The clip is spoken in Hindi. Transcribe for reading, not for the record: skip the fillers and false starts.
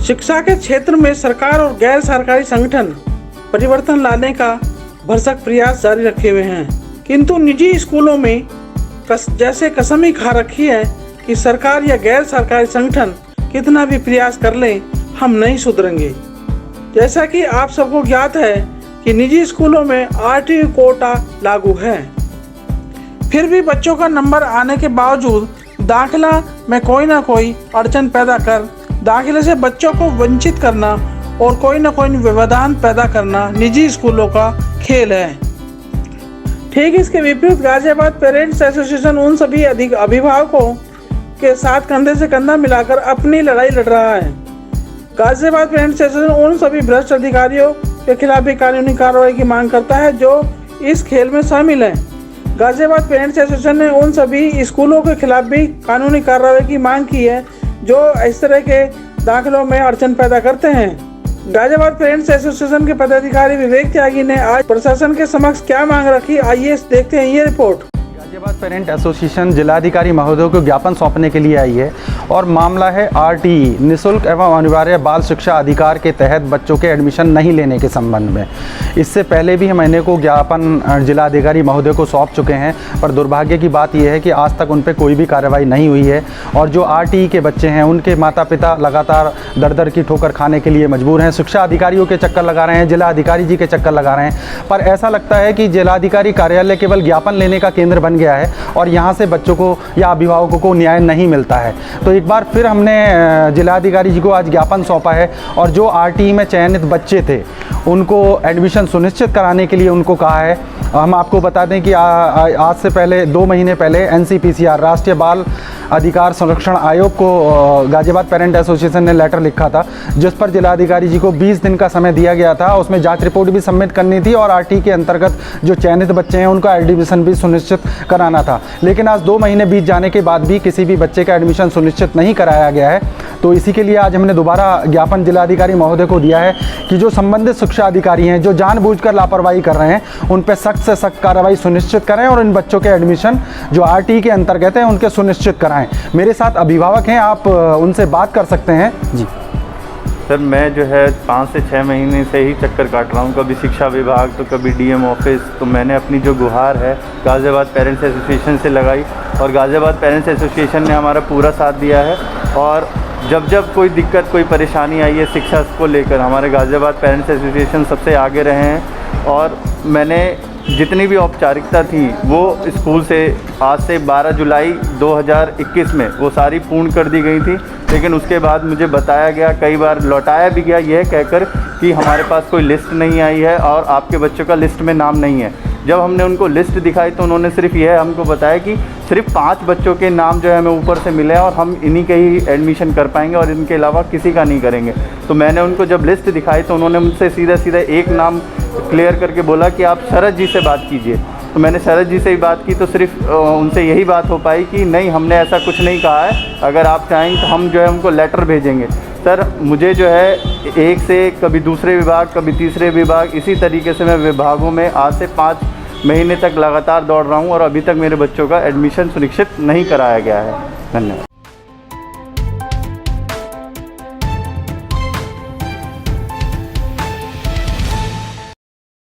शिक्षा के क्षेत्र में सरकार और गैर सरकारी संगठन परिवर्तन लाने का भरसक प्रयास जारी रखे हुए हैं, किंतु निजी स्कूलों में जैसे कसम ही खा रखी है कि सरकार या गैर सरकारी संगठन कितना भी प्रयास कर लें, हम नहीं सुधरेंगे। जैसा कि आप सबको ज्ञात है कि निजी स्कूलों में आरटीई कोटा लागू है, फिर भी बच्चों का नंबर आने के बावजूद दाखिला में कोई ना कोई अड़चन पैदा कर दाखिले से बच्चों को वंचित करना और कोई ना कोई व्यवधान पैदा करना निजी स्कूलों का खेल है। ठीक इसके विपरीत गाजियाबाद पेरेंट्स एसोसिएशन उन सभी अभिभावकों के साथ कंधे से कंधा मिलाकर अपनी लड़ाई लड़ रहा है। गाजियाबाद पेरेंट्स एसोसिएशन उन सभी भ्रष्ट अधिकारियों के खिलाफ भी कानूनी कार्रवाई की मांग करता है जो इस खेल में शामिल हैं। गाजियाबाद पेरेंट्स एसोसिएशन ने उन सभी स्कूलों के खिलाफ भी कानूनी कार्रवाई की मांग की है जो इस तरह के दाखिलों में अड़चन पैदा करते हैं। गाजियाबाद पेरेंट्स एसोसिएशन के पदाधिकारी विवेक त्यागी ने आज प्रशासन के समक्ष क्या मांग रखी, आइए देखते हैं ये रिपोर्ट। गाजियाबाद पेरेंट एसोसिएशन जिलाधिकारी महोदय को ज्ञापन सौंपने के लिए आई है और मामला है आरटीई निःशुल्क एवं अनिवार्य बाल शिक्षा अधिकार के तहत बच्चों के एडमिशन नहीं लेने के संबंध में। इससे पहले भी हम इन्हें को ज्ञापन जिलाधिकारी महोदय को सौंप चुके हैं, पर दुर्भाग्य की बात यह है कि आज तक उन पर कोई भी कार्रवाई नहीं हुई है और जो आरटीई के बच्चे हैं उनके माता पिता लगातार दर दर की ठोकर खाने के लिए मजबूर हैं। शिक्षा अधिकारियों के चक्कर लगा रहे हैं, जिला अधिकारी जी के चक्कर लगा रहे हैं, पर ऐसा लगता है कि जिलाधिकारी कार्यालय केवल ज्ञापन लेने का केंद्र बन गया है और यहाँ से बच्चों को या अभिभावकों को न्याय नहीं मिलता है। तो एक बार फिर हमने जिलाधिकारी जी को आज ज्ञापन सौंपा है और जो आरटीई में चयनित बच्चे थे उनको एडमिशन सुनिश्चित कराने के लिए उनको कहा है। हम आपको बता दें कि आज से पहले 2 महीने पहले एनसीपीसीआर राष्ट्रीय बाल अधिकार संरक्षण आयोग को गाजियाबाद पेरेंट एसोसिएशन ने लेटर लिखा था जिस पर जिलाधिकारी जी को 20 दिन का समय दिया गया था। उसमें जांच रिपोर्ट भी सबमिट करनी थी और आरटीई के अंतर्गत जो चयनित बच्चे हैं उनका एडमिशन भी सुनिश्चित कराना था, लेकिन आज 2 महीने बीत जाने के बाद भी किसी भी बच्चे का एडमिशन सुनिश्चित नहीं कराया गया है। तो इसी के लिए आज हमने दोबारा ज्ञापन जिलाधिकारी महोदय को दिया है कि जो संबंधित शिक्षा अधिकारी हैं जो जानबूझकर लापरवाही कर रहे हैं उन पर सख्त से सख्त कार्रवाई सुनिश्चित करें और इन बच्चों के एडमिशन जो आरटीई के अंतर्गत हैं उनके सुनिश्चित कराएं। मेरे साथ अभिभावक हैं, आप उनसे बात कर सकते हैं। जी सर, मैं जो है 5 से 6 महीने से ही चक्कर काट रहा हूँ, कभी शिक्षा विभाग तो कभी डीएम ऑफिस। तो मैंने अपनी जो गुहार है गाजियाबाद पेरेंट्स एसोसिएशन से लगाई और गाजियाबाद पेरेंट्स एसोसिएशन ने हमारा पूरा साथ दिया है और जब कोई दिक्कत कोई परेशानी आई है शिक्षा को लेकर हमारे गाजियाबाद पेरेंट्स एसोसिएशन सबसे आगे रहे हैं और मैंने जितनी भी औपचारिकता थी वो स्कूल से आज से 12 जुलाई 2021 में वो सारी पूर्ण कर दी गई थी, लेकिन उसके बाद मुझे बताया गया, कई बार लौटाया भी गया यह कहकर कि हमारे पास कोई लिस्ट नहीं आई है और आपके बच्चों का लिस्ट में नाम नहीं है। जब हमने उनको लिस्ट दिखाई तो उन्होंने सिर्फ यह हमको बताया कि सिर्फ 5 बच्चों के नाम जो है हमें ऊपर से मिले हैं और हम इन्हीं के ही एडमिशन कर पाएंगे और इनके अलावा किसी का नहीं करेंगे। तो मैंने उनको जब लिस्ट दिखाई तो उन्होंने मुझसे सीधा एक नाम क्लियर करके बोला कि आप शरद जी से बात कीजिए। तो मैंने शरद जी से ही बात की तो सिर्फ उनसे यही बात हो पाई कि नहीं, हमने ऐसा कुछ नहीं कहा है, अगर आप चाहें तो हम जो है उनको लेटर भेजेंगे। सर, मुझे जो है एक से कभी दूसरे विभाग कभी तीसरे विभाग इसी तरीके से मैं विभागों में आज से 5 महीने तक लगातार दौड़ रहा हूँ और अभी तक मेरे बच्चों का एडमिशन सुनिश्चित नहीं कराया गया है। धन्यवाद।